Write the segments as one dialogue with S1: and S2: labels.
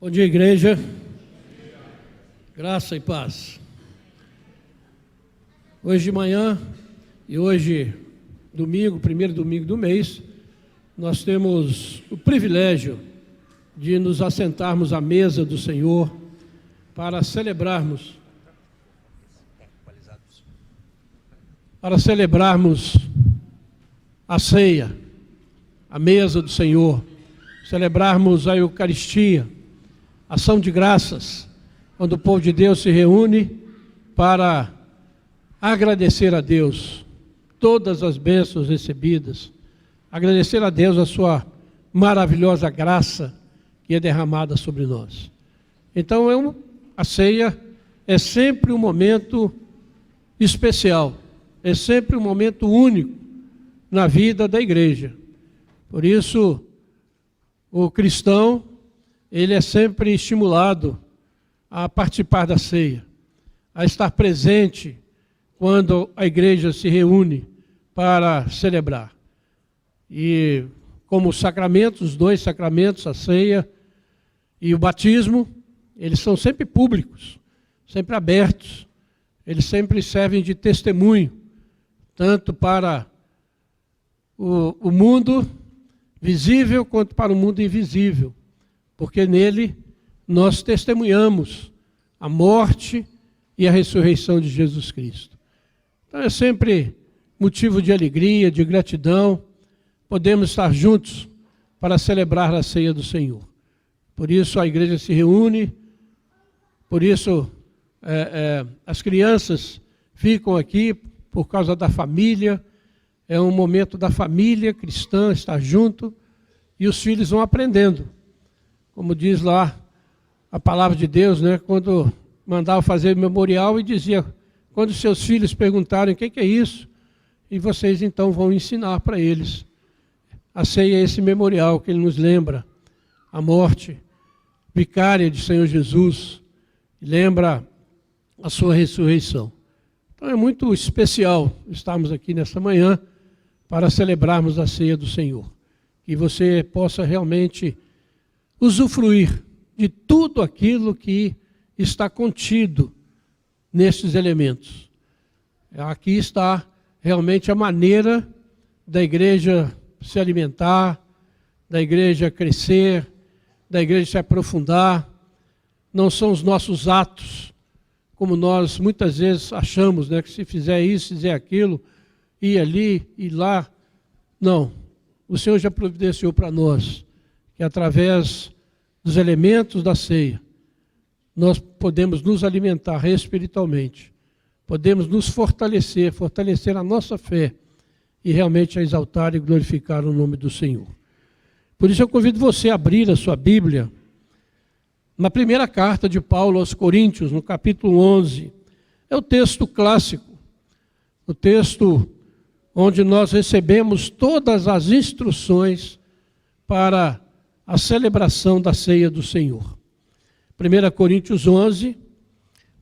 S1: Bom dia, igreja. Graça e paz. Hoje de manhã e hoje, domingo, primeiro domingo do mês, nós temos o privilégio de nos assentarmos à mesa do Senhor para celebrarmos a ceia, a mesa do Senhor, celebrarmos a Eucaristia, ação de graças, quando o povo de Deus se reúne para agradecer a Deus todas as bênçãos recebidas, agradecer a Deus a sua maravilhosa graça que é derramada sobre nós. Então a ceia é sempre um momento especial, é sempre um momento único na vida da igreja. Por isso, o cristão, ele é sempre estimulado a participar da ceia, a estar presente quando a igreja se reúne para celebrar. E como os sacramentos, os dois sacramentos, a ceia e o batismo, eles são sempre públicos, sempre abertos, eles sempre servem de testemunho, tanto para o mundo visível quanto para o mundo invisível, porque nele nós testemunhamos a morte e a ressurreição de Jesus Cristo. Então é sempre motivo de alegria, de gratidão, podemos estar juntos para celebrar a ceia do Senhor. Por isso a igreja se reúne, por isso as crianças ficam aqui por causa da família, é um momento da família cristã estar junto e os filhos vão aprendendo. Como diz lá a palavra de Deus, né? Quando mandava fazer memorial e dizia, quando seus filhos perguntarem o que é isso, e vocês então vão ensinar para eles. A ceia é esse memorial que ele nos lembra a morte vicária de Senhor Jesus, lembra a sua ressurreição. Então é muito especial estarmos aqui nesta manhã para celebrarmos a ceia do Senhor. Que você possa realmente usufruir de tudo aquilo que está contido nestes elementos. Aqui está realmente a maneira da igreja se alimentar, da igreja crescer, da igreja se aprofundar. Não são os nossos atos, como nós muitas vezes achamos, né, que se fizer isso, fizer aquilo, ir ali, ir lá. Não, o Senhor já providenciou para nós que através dos elementos da ceia, nós podemos nos alimentar espiritualmente, podemos nos fortalecer a nossa fé e realmente a exaltar e glorificar o nome do Senhor. Por isso eu convido você a abrir a sua Bíblia na primeira carta de Paulo aos Coríntios, no capítulo 11. É o texto clássico, o texto onde nós recebemos todas as instruções para a celebração da ceia do Senhor. 1 Coríntios 11,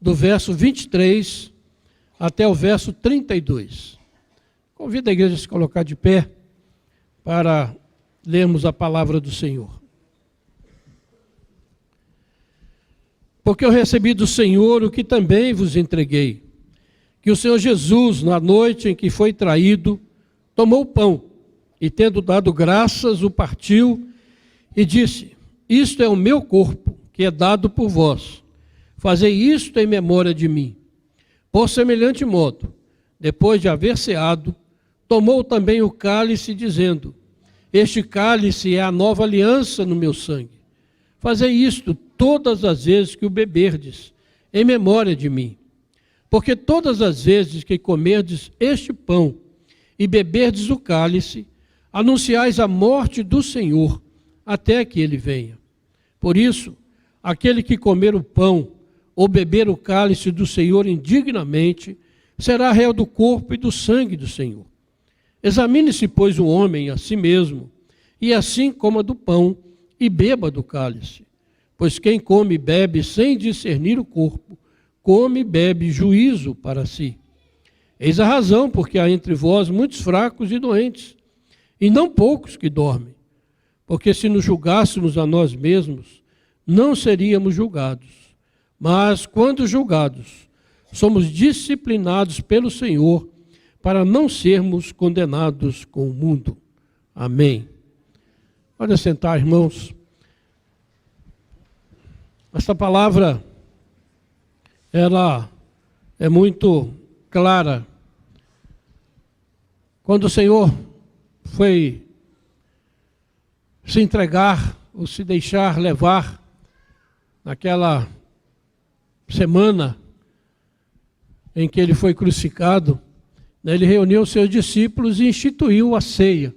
S1: do verso 23 até o verso 32. Convido a igreja a se colocar de pé para lermos a palavra do Senhor. Porque eu recebi do Senhor o que também vos entreguei, que o Senhor Jesus, na noite em que foi traído, tomou o pão e, tendo dado graças, o partiu e disse, isto é o meu corpo, que é dado por vós. Fazei isto em memória de mim. Por semelhante modo, depois de haver ceado, tomou também o cálice, dizendo, este cálice é a nova aliança no meu sangue. Fazei isto todas as vezes que o beberdes, em memória de mim. Porque todas as vezes que comerdes este pão e beberdes o cálice, anunciais a morte do Senhor, até que ele venha. Por isso, aquele que comer o pão ou beber o cálice do Senhor indignamente, será réu do corpo e do sangue do Senhor. Examine-se, pois, o homem a si mesmo, e assim coma do pão e beba do cálice. Pois quem come e bebe sem discernir o corpo, come e bebe juízo para si. Eis a razão porque há entre vós muitos fracos e doentes, e não poucos que dormem. Porque se nos julgássemos a nós mesmos, não seríamos julgados. Mas, quando julgados, somos disciplinados pelo Senhor para não sermos condenados com o mundo. Amém. Pode sentar, irmãos. Esta palavra, ela é muito clara. Quando o Senhor foi se entregar ou se deixar levar naquela semana em que ele foi crucificado, ele reuniu seus discípulos e instituiu a ceia.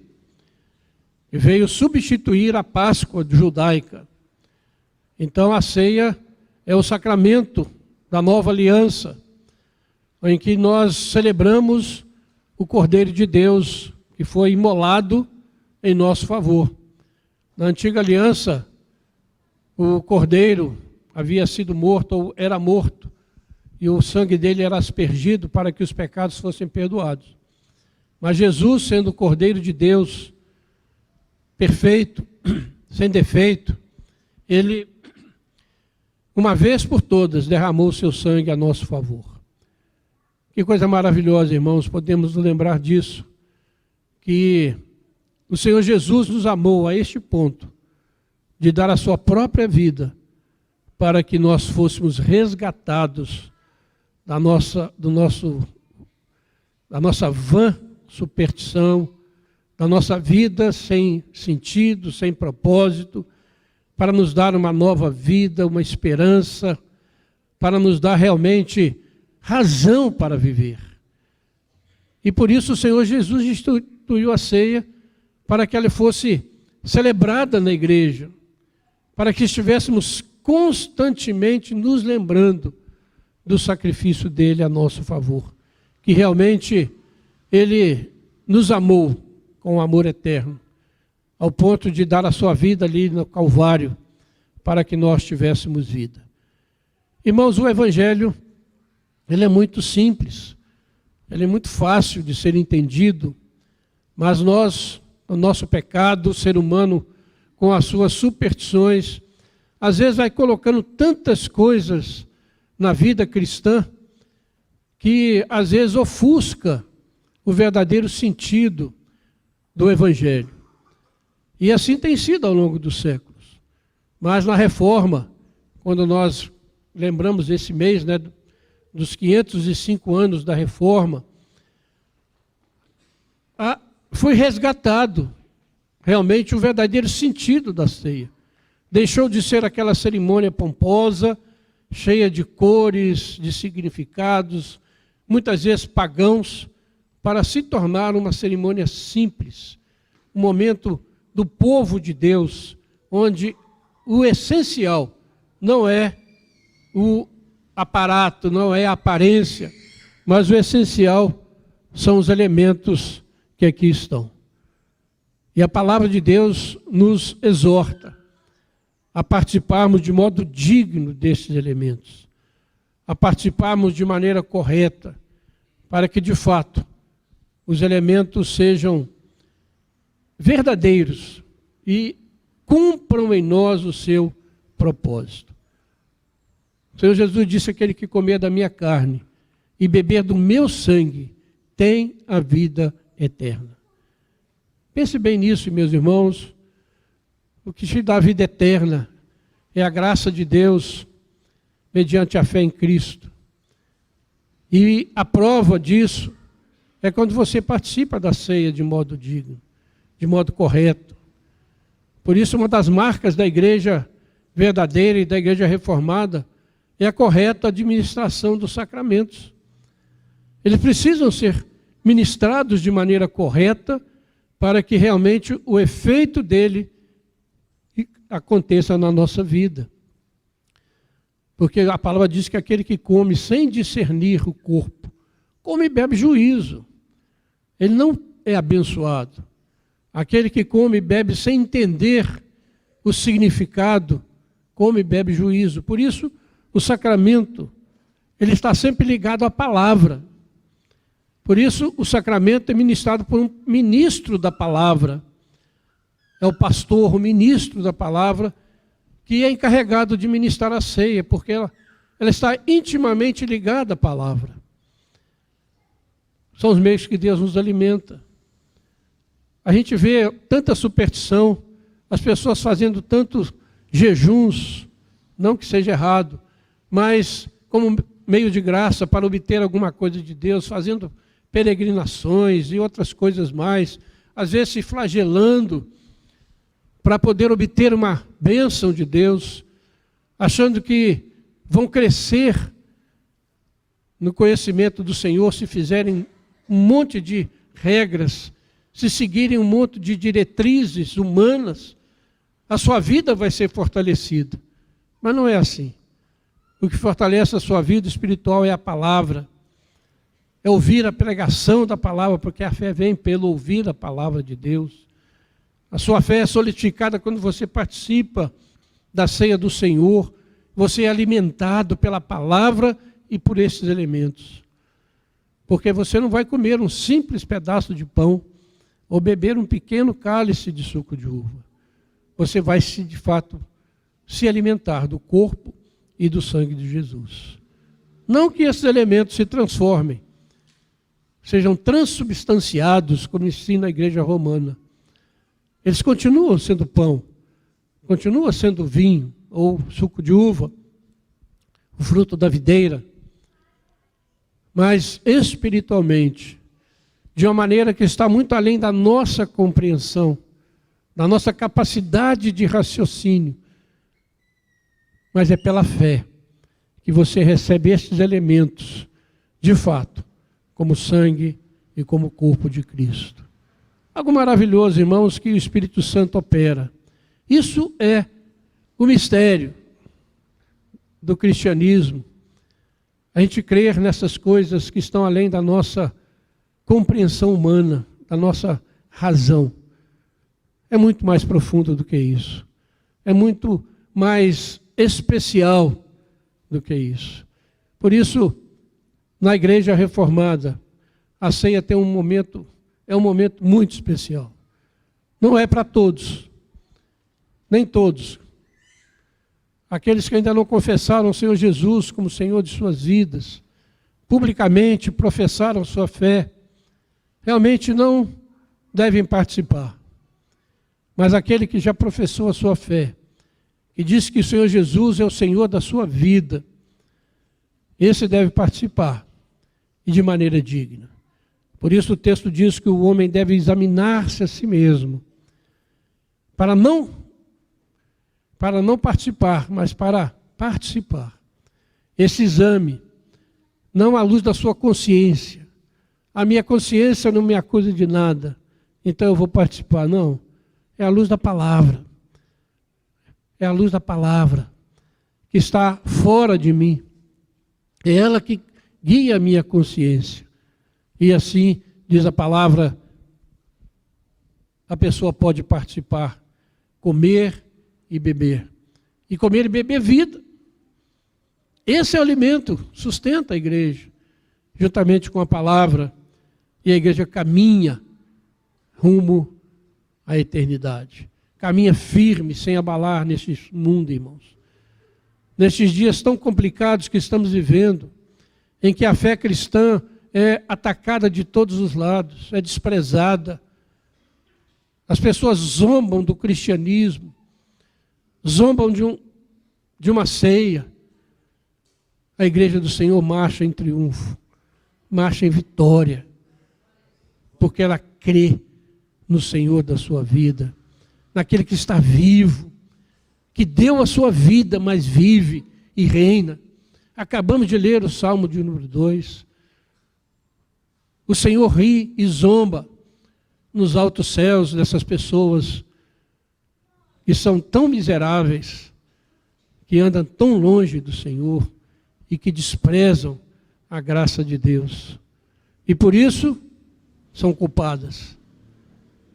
S1: E veio substituir a Páscoa judaica. Então a ceia é o sacramento da nova aliança, em que nós celebramos o Cordeiro de Deus, que foi imolado em nosso favor. Na antiga aliança, o Cordeiro havia sido morto ou era morto, e o sangue dele era aspergido para que os pecados fossem perdoados. Mas Jesus, sendo o Cordeiro de Deus, perfeito, sem defeito, ele, uma vez por todas, derramou o seu sangue a nosso favor. Que coisa maravilhosa, irmãos, podemos nos lembrar disso, que o Senhor Jesus nos amou a este ponto de dar a sua própria vida para que nós fôssemos resgatados da nossa vã superstição, da nossa vida sem sentido, sem propósito, para nos dar uma nova vida, uma esperança, para nos dar realmente razão para viver. E por isso o Senhor Jesus instituiu a ceia para que ela fosse celebrada na igreja, para que estivéssemos constantemente nos lembrando do sacrifício dele a nosso favor, que realmente ele nos amou com amor eterno, ao ponto de dar a sua vida ali no Calvário, para que nós tivéssemos vida. Irmãos, o Evangelho, ele é muito simples, ele é muito fácil de ser entendido, mas nós, o nosso pecado, o ser humano, com as suas superstições, às vezes vai colocando tantas coisas na vida cristã, que às vezes ofusca o verdadeiro sentido do Evangelho. E assim tem sido ao longo dos séculos. Mas na Reforma, quando nós lembramos esse mês, né, dos 505 anos da Reforma, foi resgatado realmente o verdadeiro sentido da ceia. Deixou de ser aquela cerimônia pomposa, cheia de cores, de significados, muitas vezes pagãos, para se tornar uma cerimônia simples, um momento do povo de Deus, onde o essencial não é o aparato, não é a aparência, mas o essencial são os elementos que aqui estão. E a palavra de Deus nos exorta a participarmos de modo digno desses elementos, a participarmos de maneira correta, para que de fato os elementos sejam verdadeiros e cumpram em nós o seu propósito. O Senhor Jesus disse: aquele que comer da minha carne e beber do meu sangue tem a vida eterna. Pense bem nisso, meus irmãos. O que te dá a vida eterna é a graça de Deus mediante a fé em Cristo. E a prova disso é quando você participa da ceia de modo digno, de modo correto. Por isso, uma das marcas da igreja verdadeira e da igreja reformada é a correta administração dos sacramentos. Eles precisam ser ministrados de maneira correta para que realmente o efeito dele aconteça na nossa vida. Porque a palavra diz que aquele que come sem discernir o corpo, come e bebe juízo. Ele não é abençoado. Aquele que come e bebe sem entender o significado, come e bebe juízo. Por isso, o sacramento, ele está sempre ligado à palavra. Por isso, o sacramento é ministrado por um ministro da palavra. É o pastor, o ministro da palavra, que é encarregado de ministrar a ceia, porque ela está intimamente ligada à palavra. São os meios que Deus nos alimenta. A gente vê tanta superstição, as pessoas fazendo tantos jejuns, não que seja errado, mas como meio de graça para obter alguma coisa de Deus, fazendo peregrinações e outras coisas mais, às vezes se flagelando para poder obter uma bênção de Deus, achando que vão crescer no conhecimento do Senhor se fizerem um monte de regras, se seguirem um monte de diretrizes humanas, a sua vida vai ser fortalecida. Mas não é assim. O que fortalece a sua vida espiritual é a palavra, é ouvir a pregação da palavra, porque a fé vem pelo ouvir a palavra de Deus. A sua fé é solidificada quando você participa da ceia do Senhor, você é alimentado pela palavra e por esses elementos. Porque você não vai comer um simples pedaço de pão ou beber um pequeno cálice de suco de uva. Você vai, de fato, se alimentar do corpo e do sangue de Jesus. Não que esses elementos se transformem, sejam transubstanciados, como ensina a igreja romana. Eles continuam sendo pão, continuam sendo vinho ou suco de uva, o fruto da videira, mas espiritualmente, de uma maneira que está muito além da nossa compreensão, da nossa capacidade de raciocínio, mas é pela fé que você recebe estes elementos, de fato, como sangue e como corpo de Cristo. Algo maravilhoso, irmãos, que o Espírito Santo opera. Isso é o mistério do cristianismo. A gente crer nessas coisas que estão além da nossa compreensão humana, da nossa razão. É muito mais profundo do que isso. É muito mais especial do que isso. Por isso, na igreja reformada, a ceia tem um momento muito especial. Não é para todos, nem todos. Aqueles que ainda não confessaram o Senhor Jesus como Senhor de suas vidas, publicamente professaram sua fé, realmente não devem participar. Mas aquele que já professou a sua fé, e diz que o Senhor Jesus é o Senhor da sua vida, esse deve participar, e de maneira digna. Por isso o texto diz que o homem deve examinar-se a si mesmo, para não participar, mas para participar. Esse exame, não à luz da sua consciência. A minha consciência não me acusa de nada, então eu vou participar. Não, é a luz da palavra. É a luz da palavra que está fora de mim. É ela que guia a minha consciência. E assim, diz a palavra, a pessoa pode participar, comer e beber. E comer e beber vida. Esse é o alimento, sustenta a igreja, juntamente com a palavra. E a igreja caminha rumo à eternidade. Caminha firme, sem abalar neste mundo, irmãos. Nestes dias tão complicados que estamos vivendo, em que a fé cristã é atacada de todos os lados, é desprezada. As pessoas zombam do cristianismo, zombam de uma ceia. A igreja do Senhor marcha em triunfo, marcha em vitória, porque ela crê no Senhor da sua vida, naquele que está vivo, que deu a sua vida, mas vive e reina. Acabamos de ler o Salmo de número 2. O Senhor ri e zomba nos altos céus dessas pessoas que são tão miseráveis, que andam tão longe do Senhor e que desprezam a graça de Deus. E por isso são culpadas.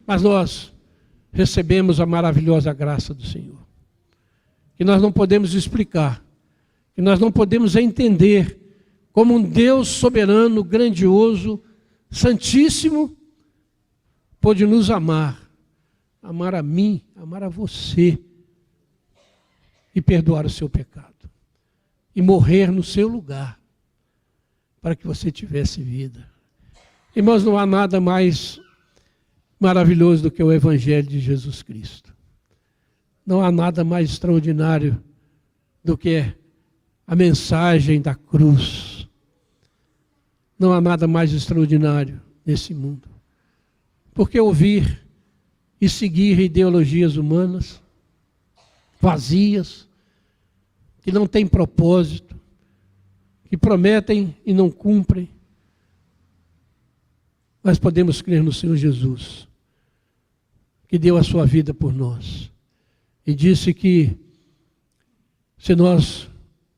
S1: Mas nós recebemos a maravilhosa graça do Senhor, que nós não podemos explicar, que nós não podemos entender, como um Deus soberano, grandioso, santíssimo, pôde nos amar a mim, amar a você, e perdoar o seu pecado, e morrer no seu lugar, para que você tivesse vida. Irmãos, não há nada mais maravilhoso do que o Evangelho de Jesus Cristo. Não há nada mais extraordinário do que a mensagem da cruz. Não há nada mais extraordinário nesse mundo. Porque ouvir e seguir ideologias humanas, vazias, que não têm propósito, que prometem e não cumprem, mas podemos crer no Senhor Jesus, que deu a sua vida por nós, e disse que se nós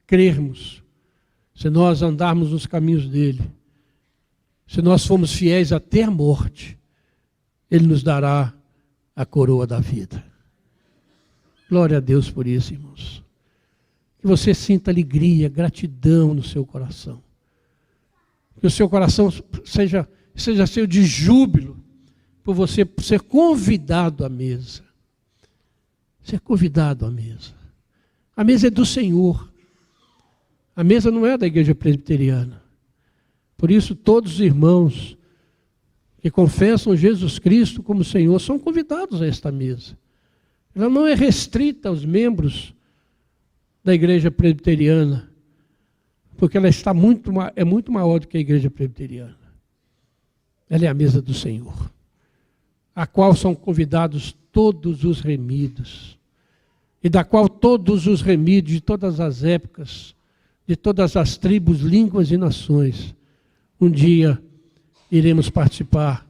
S1: crermos, se nós andarmos nos caminhos dele, se nós formos fiéis até a morte, ele nos dará a coroa da vida. Glória a Deus por isso, irmãos. Que você sinta alegria, gratidão no seu coração. Que o seu coração seja cheio de júbilo por você ser convidado à mesa. Ser convidado à mesa. A mesa é do Senhor. A mesa não é da igreja presbiteriana. Por isso, todos os irmãos que confessam Jesus Cristo como Senhor são convidados a esta mesa. Ela não é restrita aos membros da igreja presbiteriana, porque ela é muito maior do que a igreja presbiteriana. Ela é a mesa do Senhor, a qual são convidados todos os remidos, e da qual todos os remidos de todas as épocas, de todas as tribos, línguas e nações, um dia iremos participar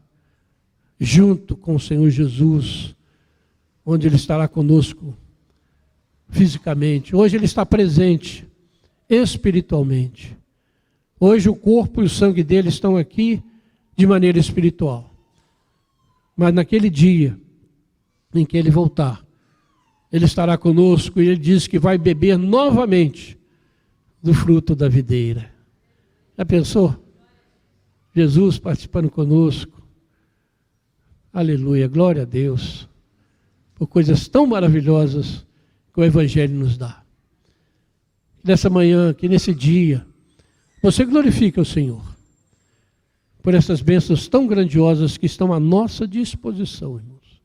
S1: junto com o Senhor Jesus, onde Ele estará conosco fisicamente. Hoje Ele está presente espiritualmente. Hoje o corpo e o sangue dele estão aqui de maneira espiritual. Mas naquele dia em que Ele voltar, Ele estará conosco e Ele diz que vai beber novamente do fruto da videira. Já pensou? Jesus participando conosco. Aleluia, glória a Deus. Por coisas tão maravilhosas que o Evangelho nos dá. Nessa manhã, que nesse dia, você glorifica o Senhor por essas bênçãos tão grandiosas que estão à nossa disposição, irmãos.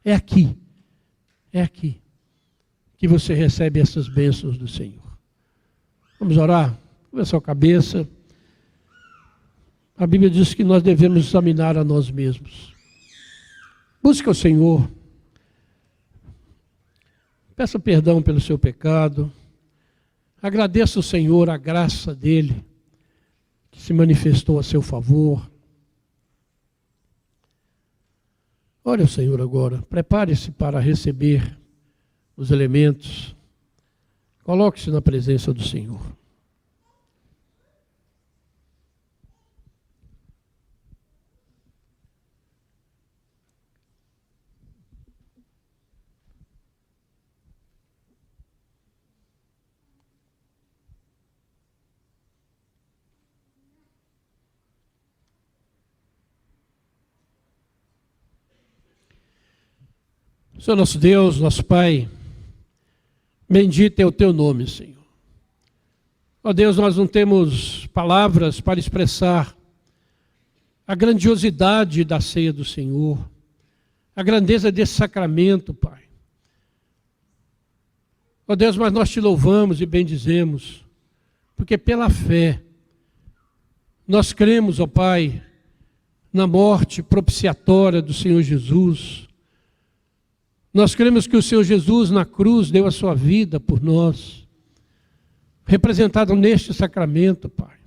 S1: É aqui que você recebe essas bênçãos do Senhor. Vamos orar? Curva a sua cabeça. A Bíblia diz que nós devemos examinar a nós mesmos. Busque o Senhor. Peça perdão pelo seu pecado. Agradeça ao Senhor a graça dele, que se manifestou a seu favor. Ore ao Senhor agora. Prepare-se para receber os elementos. Coloque-se na presença do Senhor. Senhor nosso Deus, nosso Pai, bendito é o Teu nome, Senhor. Ó Deus, nós não temos palavras para expressar a grandiosidade da ceia do Senhor, a grandeza desse sacramento, Pai. Ó Deus, mas nós Te louvamos e bendizemos, porque pela fé nós cremos, ó Pai, na morte propiciatória do Senhor Jesus. Nós cremos que o Senhor Jesus na cruz deu a sua vida por nós, representado neste sacramento, Pai,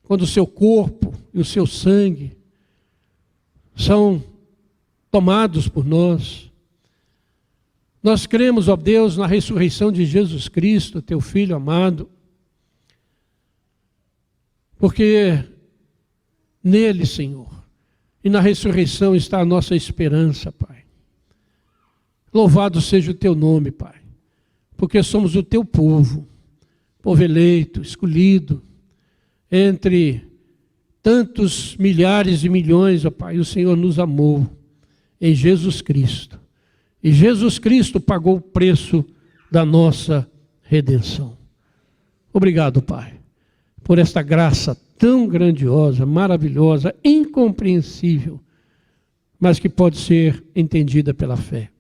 S1: quando o seu corpo e o seu sangue são tomados por nós. Nós cremos, ó Deus, na ressurreição de Jesus Cristo, Teu Filho amado, porque nele, Senhor, e na ressurreição está a nossa esperança, Pai. Louvado seja o Teu nome, Pai, porque somos o Teu povo eleito, escolhido, entre tantos milhares e milhões, ó Pai, o Senhor nos amou em Jesus Cristo. E Jesus Cristo pagou o preço da nossa redenção. Obrigado, Pai, por esta graça tão grandiosa, maravilhosa, incompreensível, mas que pode ser entendida pela fé.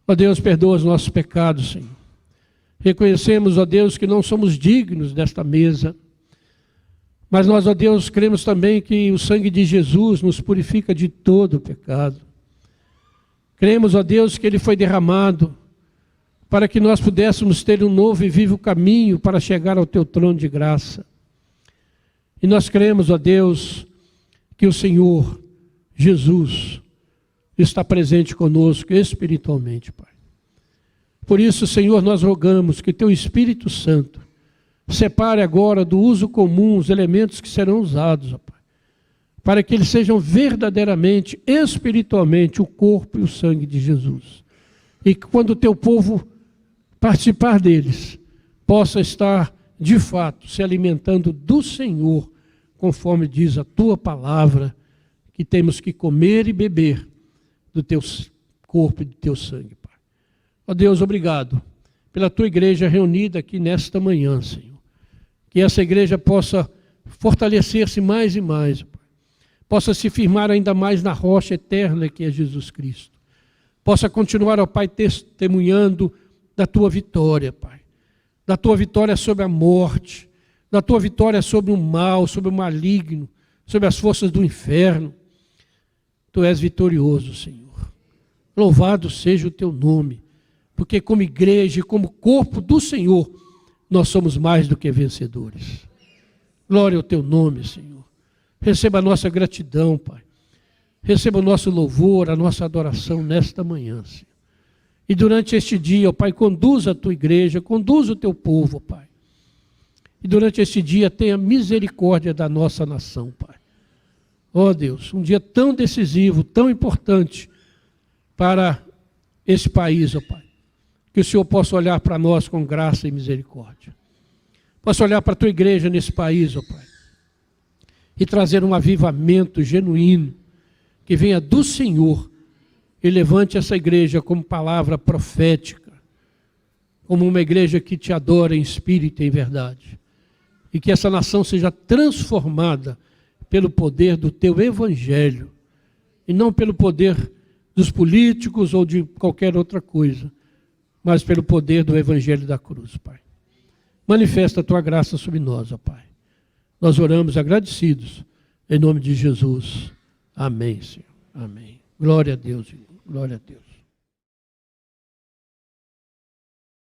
S1: Ó Deus, perdoa os nossos pecados, Senhor. Reconhecemos, ó Deus, que não somos dignos desta mesa, mas nós, ó Deus, cremos também que o sangue de Jesus nos purifica de todo o pecado. Cremos, ó Deus, que Ele foi derramado para que nós pudéssemos ter um novo e vivo caminho para chegar ao Teu trono de graça. E nós cremos, ó Deus, que o Senhor Jesus está presente conosco espiritualmente, Pai. Por isso, Senhor, nós rogamos que Teu Espírito Santo separe agora do uso comum os elementos que serão usados, ó Pai, para que eles sejam verdadeiramente, espiritualmente, o corpo e o sangue de Jesus. E que quando o Teu povo participar deles, possa estar, de fato, se alimentando do Senhor, conforme diz a Tua palavra, que temos que comer e beber do Teu corpo e do Teu sangue, Pai. Ó Deus, obrigado pela Tua igreja reunida aqui nesta manhã, Senhor. Que essa igreja possa fortalecer-se mais e mais, Pai. Possa se firmar ainda mais na rocha eterna que é Jesus Cristo. Possa continuar, ó Pai, testemunhando da Tua vitória, Pai. Da Tua vitória sobre a morte, da Tua vitória sobre o mal, sobre o maligno, sobre as forças do inferno. Tu és vitorioso, Senhor. Louvado seja o Teu nome, porque como igreja e como corpo do Senhor, nós somos mais do que vencedores. Glória ao Teu nome, Senhor. Receba a nossa gratidão, Pai. Receba o nosso louvor, a nossa adoração nesta manhã, Senhor. E durante este dia, ó Pai, conduza a Tua igreja, conduza o Teu povo, ó Pai. E durante este dia, tenha misericórdia da nossa nação, Pai. Ó Deus, um dia tão decisivo, tão importante para esse país, ó Pai. Que o Senhor possa olhar para nós com graça e misericórdia. Possa olhar para a Tua igreja nesse país, ó Pai. E trazer um avivamento genuíno, que venha do Senhor, e levante essa igreja como palavra profética, como uma igreja que Te adora em espírito e em verdade. E que essa nação seja transformada pelo poder do Teu evangelho, e não pelo poder dos políticos ou de qualquer outra coisa, mas pelo poder do evangelho da cruz, Pai. Manifesta a Tua graça sobre nós, ó Pai. Nós oramos agradecidos, em nome de Jesus. Amém, Senhor. Amém. Glória a Deus, irmão. Glória a Deus.